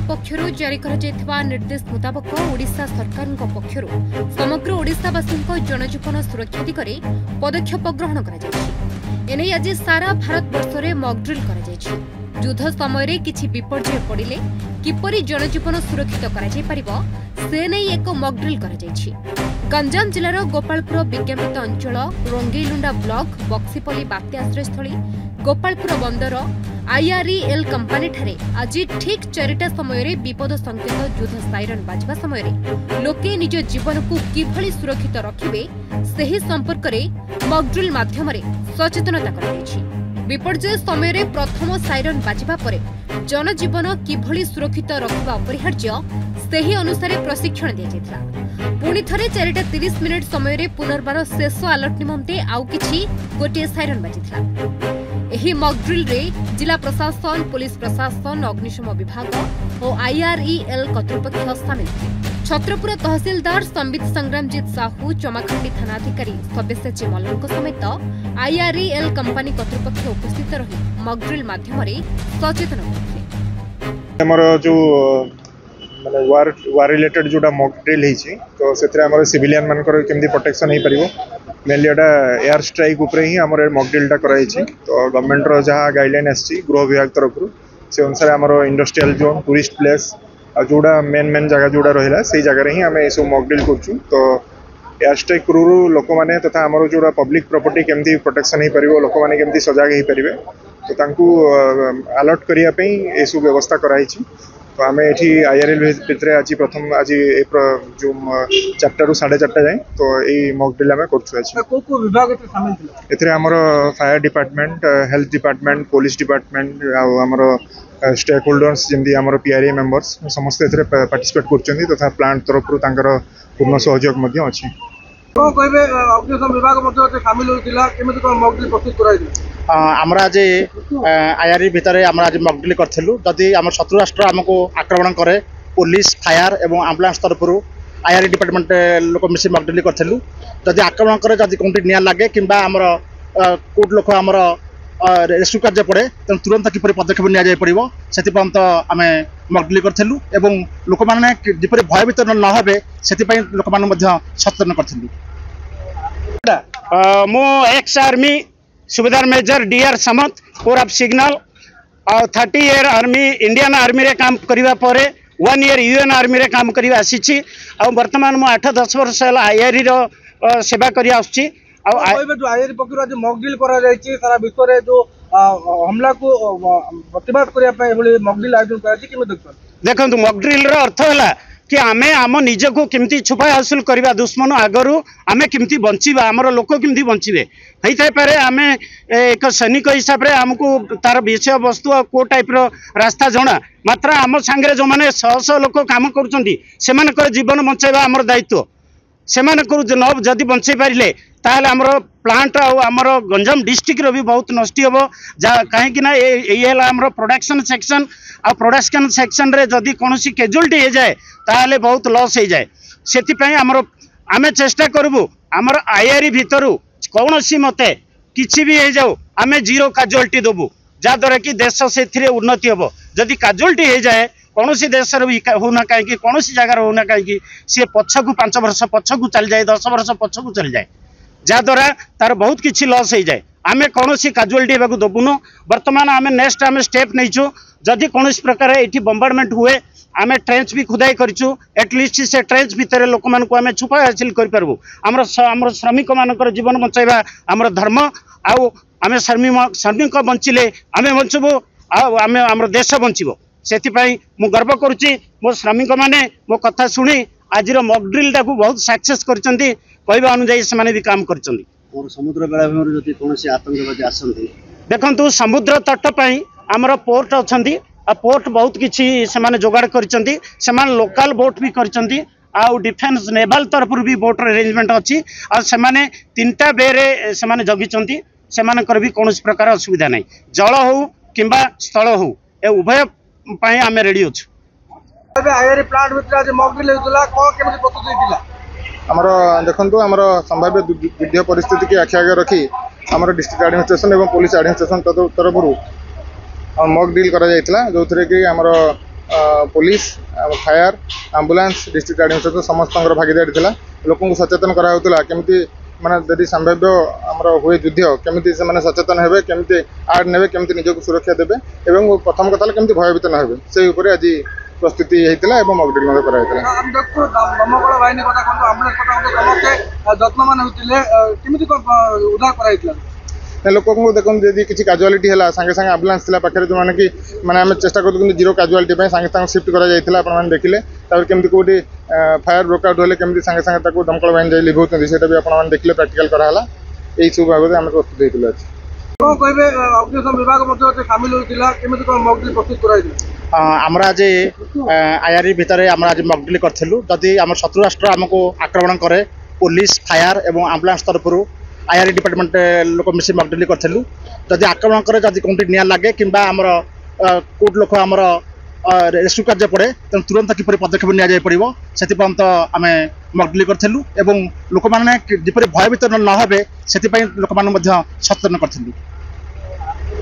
पक्षरु जारी करा निर्देश मुताबक ओडिशा सरकार पक्षरु समग्र ओडिशावासी जनजीवन सुरक्षा दिगरे पदक्षेप ग्रहण करा आज सारा भारत वर्ष में मॉकड्रिल करा युद्ध समय किछि विपर्यय पड़िले किपरि जनजीवन सुरक्षित करा से नहीं एक मॉकड्रिल करा गंजाम जिलार गोपालपुर विज्ञापित अंचल रंगेलुंडा ब्लॉक बक्सीपल्ली बात्या आश्रयस्थली गोपालपुर बंदर IREL कंपनी ठारे आज ठीक 4टा समय विपद संकेत युद्ध साइरन बाजवा समय लोके निज जीवन को किभली सुरक्षित रखिबे सेही संपर्क में मॉकड्रिल माध्यम सचेतनता कराଯାଇଛି। विपर्यय समय प्रथम साइरन बाजवा परे जनजीवन किभली सुरक्षित रखिबा अपरिहार्य सेही अनुसार प्रशिक्षण दिया जायतिला। पुणी थरे 4:30 समय पुनर्बार शेष अलर्ट निमंते आउ किछि गोटे साइरन बाजिथिला। एही मॉकड्रिल रे जिला प्रशासन पुलिस प्रशासन अग्निशम विभाग और IREL कर्तृपक्ष सामिल थे। छत्रपुर तहसीलदार संबित संग्रामजीत साहू चमाखंडी थानाधिकारी सब्यसाची मल्लक समेत IREL कंपनी कर्तृपक्ष उपस्थित रही मॉकड्रिल माध्यम सचेतन माने वार रिलेटेड जोटा मॉकड्रिल होती तो से सिविलियन मान केमती प्रोटेक्शन हो पार मेनली एयर स्ट्राइक उपरे ही आम मॉकड्रिलटा कराई तो गवर्नमेंट जहाँ गाइडलाइन आसी गृह विभाग तरफ से अनुसार आम इंडस्ट्रियल जोन टूरिस्ट प्लेस जोड़ा मेन जगह जोड़ा रहा से जगह ही आम सब मॉकड्रिल करूँ तो एयर स्ट्राइक क्रू लोक मैंने तथा आम जो पब्लिक प्रॉपर्टी केमती प्रोटेक्शन हो पार लोक मैंने केमती सजग हो पारे तो अलर्ट करने ये सब व्यवस्था कराई तो आम ये IREL भितर आज प्रथम आज जो 4टा ରୁ 4:30 जाए तो ये मॉकड्रिल आम कर fire department health department police department आमर स्टेक होल्डर्स जमी आम PRA मेंबर्स समस्त पार्टिसिपेट कर तथा प्लांट तरफ पूर्ण सहयोग अच्छी आमर आज IRE भितर आम आज मॉकड्रिल करूँ जदि आम शत्रु राष्ट्र आमको आक्रमण करे पुलिस फायर और आम्बुलांस तरफ IRE डिपार्टमेंट लोक मिसी मॉकड्रिल करूँ जदि आक्रमण करे जदि कौटी निया लगे कि कोट लोक आमर रेस्क्यू कार्य पड़े तेणु तुरंत किपर पदक्षेप नि पड़ो से आम मॉकड्रिल करूँ और लोक मैंने जपरी भयभीत न हे से लोक मैंने सचेतन करूँ। मो ex army subedar major DR Samant corps of signal और 30 ईयर आर्मी इंडियन आर्मी रे काम करिवा परे 1 ईयर UN आर्मी रे काम करिवा आसीछि और वर्तमान मो 8-10 वर्ष IRE रो सेवा करि आछि IRE पकड़ आज मॉकड्रिल करा जायछि सारा विश्व रे जो हमला को प्रतिबाद करिया पय एभली मॉकड्रिल आयोजन करा छि कि देखंतु मॉकड्रिल रो अर्थ होला कि आमे आम निज को केमती छुपा हासिल करवा दुश्मन आगरू आमे केमती बंचिबा आमर लोक केमती बंचिबे होई पारे आमे एक सैनिक हिसाब रे हमको तार विषय वस्तु को टाइप रो रास्ता जणा मात्र आम सांगे जो माने 100 लोक काम करूछंती सेमानकर जीवन बंचाइबा आमर दायित्व सेमानकर जदि बंचाई पारिले ताहले आमर प्लांट आमर गंजाम डिस्ट्रिक्ट रो भी बहुत नष्ट हम कहीं ये आमर प्रोडक्शन सेक्शन आ प्रोडक्शन सेक्शन रे जदि कौन कैजुअलिटी हो जाए ताहले बहुत लॉस हो जाए से आम चेष्टा करूँ आमर IRE भितर कौन मते किसी भी हो जाऊ आम जीरो कैजुअलिटी देवु जहाद्वारा कि देश से उन्नति हम जदि कैजुअलिटी हो जाए कौन देश होना कहीं कौन जगार होना कहीं सी पछकू 5 वर्ष पछकू चल जाए 10 वर्ष पछकू चल जाए जहाद्वारा तार बहुत किसी लॉस हो जाए आम कौन कैजुअलिटी होगा देवुनु बर्तमान आम नेक्स्ट आम स्टेप नहीं जदि कौन प्रकार ये बम्बार्डमेंट हुए आम ट्रेंच भी खुदाई करूँ एटलिस्ट से ट्रेंच भितर लोक मानक आम छुपा हासिल करूँ आमर श्रमिक मानकर जीवन बचाइबा आमर धर्म आम श्रमिक बंचिले आम बचबू आम आम देश बचब से मु गर्व करुच्ची मो श्रमिक मैंने मो कथा शुणी आज मॉकड्रिल टाक बहुत सक्सेस करछंती कहवा अनुजाई से भी काम कर समुद्र बेलाभूमि कौन आतंकवादी आसती देखु समुद्र तट पर आमर पोर्ट अच्छा पोर्ट बहुत किसी से जोगाड़ कर लोकल बोट भी कर डिफेन्स नेवाल तरफ भी बोट अरेंजमेंट अच्छी आने 3टा बे से जगिंट से भी कौन प्रकार असुविधा नहीं जल हो कि स्थल हो ए उभय आम रेडी अच्छु IRE प्लांट भितर आज मॉकड्रिल होतला कोन केमति प्रस्तुति दिला हमर देखंतु हमर संभाव्य युद्ध परिस्थिति की आखि आगे रखी हमर डिस्ट्रिक्ट एडमिनिस्ट्रेशन एवं पुलिस एडमिनिस्ट्रेशन तरफ मॉकड्रिल करा जायतला जो थरे कि हमर police fire ambulance district administrator समस्त भागीदारी थिला लोक सचेतन कराउतला केमती माने यदि संभाव्य आमर हुए युद्ध केमती से माने सचेतन हेबे केमती आर्ट नेबे केमती निजको सुरक्षा देबे एवं प्रथम कथा केमती भयभीत न हेबे से ऊपर आज प्रस्तुति हेतिला एवं मॉकड्रिल मध्ये कराइतला हम देखो दमकल बाहिनी कथा कोन एम्बुलेंस कथा कोन समस्त जत्नमान होतिले केमिति उद्धार कराइतला लोक देखो जब किसी काजुआलिटी है सागे सागे आम्बुलांस थी पाखे जो मैंने कि मैंने आम चेष्टा करूँ जीरो काजुआलिटी सागे सागे शिफ्ट कर देखिले केमती कौटी फायर ब्रेकआउट हेल्ले केमती सागे सागे दमकल बाहिनी जाए लिभौती से भी देखिले प्रैक्टिकल कराला यही सब बाबद आम प्रस्तुत होता कहबे अग्निशम विभाग सामिल होता केमिति कोन मॉकड्रिल प्रस्तुत कराइतला आमर आज आईआरई भितर आम आज मॉकड्रिल करूँ जदि आम शत्रु राष्ट्र आमको आक्रमण करे पुलिस फायर और आम्बुलांस तरफ आईआरई डिपार्टमेंट लोक मिसी मॉकड्रिल करूँ जदि आक्रमण करे जदि कौटी निया लगे कि कोट लोक आमर रेस्क्यू कार्य पड़े तेणु तुरंत किपर पदक्षेप नि पड़ो से आम मॉकड्रिल करूँ और लोक मैंने जिपर भयभीत न हे से लोक मैंने सचेतन करूँ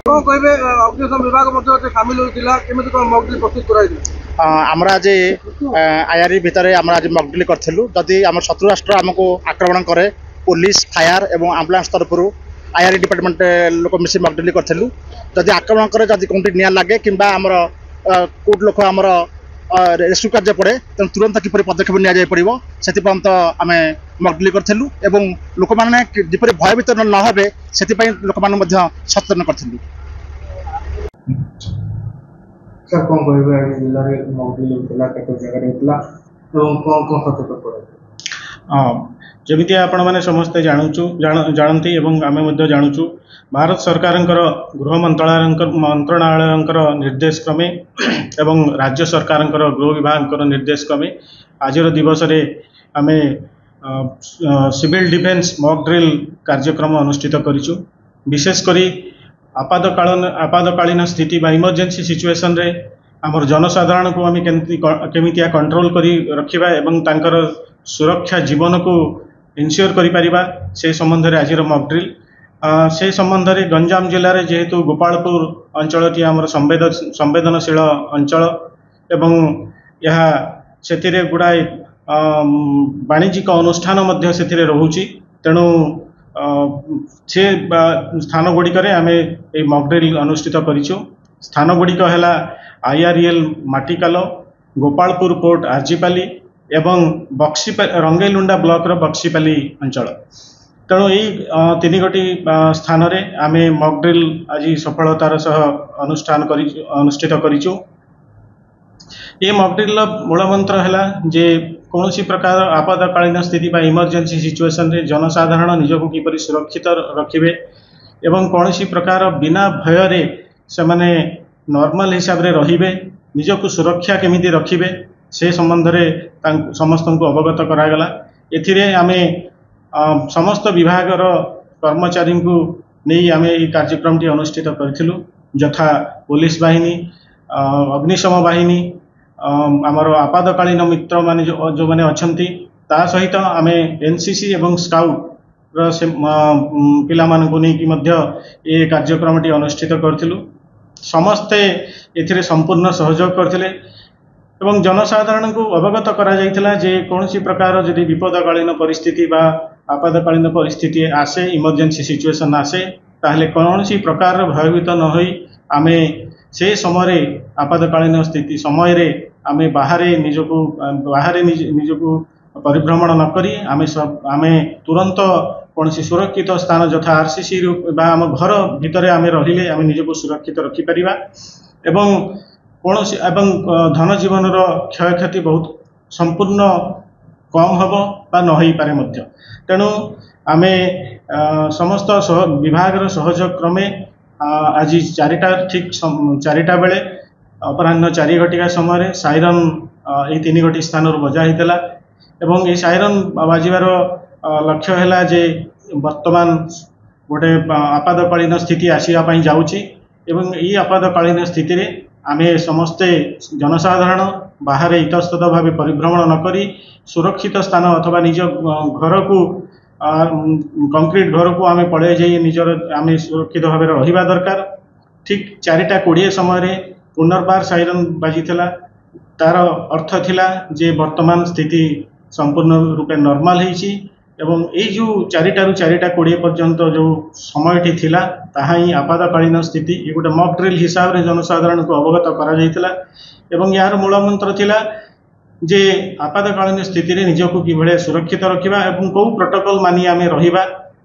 कहबे अग्निशम विभाग सामिल होता केमिति कोन मॉकड्रिल प्रस्तुत कराइतला आमर आज आईआरई भितर आम आज मॉकड्रिल करूँ जदि आम शत्रु राष्ट्र आमको आक्रमण करे पुलिस फायर और आम्बुलांस तरफ आईआरई डिपार्टमेंट लोक मिसी मॉकड्रिल करूँ जदि आक्रमण करे जदि कौटी निया लगे कि कोट लोक आमर रेस्क्यू कार्य पड़े तेणु तुरंत किपर पदक्षेप नि पड़ो से आम मॉकड्रिल करूँ और लोक मैंने जिपर भयभीत न हे से लोक मैंने सचेतन करूँ सर कौन कहबे आज जिल्ला रे मॉकड्रिल होतला केतो जगह होतला एवं कौन सचेतन पड़े जमिति आपण मैंने समस्ते जानती एवं आमे मध्य जानुचु भारत सरकार गृह मंत्रणालय निर्देश क्रमे एवं राज्य सरकार गृह विभाग निर्देश क्रमे आज दिवस रे आमे सिविल डिफेन्स मॉक ड्रिल कार्यक्रम अनुष्ठित करिचु विशेषकर आपातकालीन स्थिति बा इमरजेंसी सिचुएशन रे आमर जनसाधारण को आम केमितिया कंट्रोल करी रखिबा एवं तांकर सुरक्षा जीवन को इनश्योर करि परिबा से संबंध रे आज मॉक ड्रिल से संबंध रे गंजाम जिले में जेहेतु गोपालपुर अंचलटी आमर संवेदनशील अंचल एवं यह से गुड़ाए वाणिज्यिक अनुष्ठान मध्य से रोचे तेणु से स्थान गुड़िक आम ये मॉक ड्रिल अनुष्ठित करिछु स्थान गुड़िक है आईआरईएल माटिकाल गोपालपुर पोर्ट आरजीपाली एवं रंगेलुंडा ब्लॉक रो बक्सीपाली अंचल तेणु यही तीन गोटी स्थान रे आमे मॉक ड्रिल आज सफलतार सह अनुष्ठित करिछु। ये मॉक ड्रिल मूल मंत्र है जे कौन प्रकार आपातकालीन स्थिति बा इमरजेंसी सिचुएशन रे जनसाधारण निजको किपरि सुरक्षित रखिबे एवं कौन प्रकार बिना भय रे से माने नॉर्मल हिसाब रे रहिबे निजको सुरक्षा केमिति रखिबे से संबंध रे समस्त को अवगत करागला। एथिरे आमे समस्त विभाग कर्मचारी को नहीं आम ये कार्यक्रम टी अनुष्ठित करूँ यथा पुलिस बाहिनी अग्निशम बाहिनी आमर आपातकालीन मित्र माने जो माने अछंती ता सहित आम एनसीसी एवं स्काउट रो से पिला मानकु नहीं कि मध्य ये कार्यक्रम टी अनुष्ठित करूँ समस्ते एथिरे संपूर्ण सहयोग करथिले एवं जनसाधारण को अवगत करा जायथिला जे कौन प्रकार जदि विपदकालीन परिस्थिति बा आपातकालीन परिस्थिति आसे इमरजेंसी सिचुएशन आसे ताहले कौन प्रकार भयभीत न होई आमे से समय आपातकालीन स्थिति समय रे आमे बाहरे निजको परिभ्रमण न करी आमे तुरंत कौन सुरक्षित स्थान यथा आरसीसी बा आम घर भितर आमे रहिले आमे निजको सुरक्षित रखि परिबा एवं कौन धन जीवन क्षय क्षति बहुत संपूर्ण कम हम बा न हो पारे मध्य तेणु आमे समस्त विभाग सहयोग क्रमे आज 4टा ठीक 4टा बेले अपराह्न 4 घटिका समय साइरन ये 3 गोटी स्थान बजा होता एवं ये साइरन बाजिबार लक्ष्य है जे वर्तमान गोटे आपातकालीन स्थिति आसवाई जाऊँगी एवं ये आपातकालीन स्थिति रे आमे समस्ते जनसाधारण बाहर इतस्तत भाव परिभ्रमण नक सुरक्षित स्थान अथवा निज घर को कंक्रीट घर को आमे पड़े जाई निजर आमे सुरक्षित भाव रहिबा दरकार। ठीक 4टा 20 समय पुनर्बार साइरन बाजी तार अर्थ थिला जे वर्तमान स्थिति संपूर्ण रूपे नॉर्मल होईची एवं ए जो 4टारू 4टा 20 पर्यंत जो समयटी थिला ताहा ही आपातकालीन स्थिति ये गोटे मॉक ड्रिल हिसाब रे जनसाधारण को अवगत करा जायतिला एवं यार मूल मंत्र थिला जे आपातकालीन स्थिति रे निजको किभळे सुरक्षित रखिबा एवं को प्रोटोकॉल मानि आमे रहिबा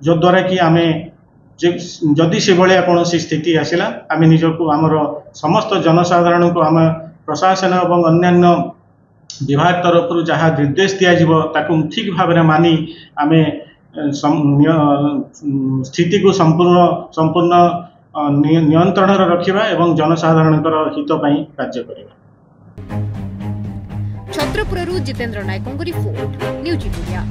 जो द्वारा कि आमे जदि से भाया कौन स्थिति आसला आम निजक आमर समस्त जनसाधारण को आम प्रशासन और अन्य विभाग तरफ जहाँ निर्देश दिज्व ठीक भाव में मानि आम स्थिति को संपूर्ण नियंत्रण रखिबा एवं जनसाधारण हित कार्य करिबा। छत्रपुरରୁ जितेन्द्र नायकଙ୍କ रिपोर्ट न्यूज इंडिया।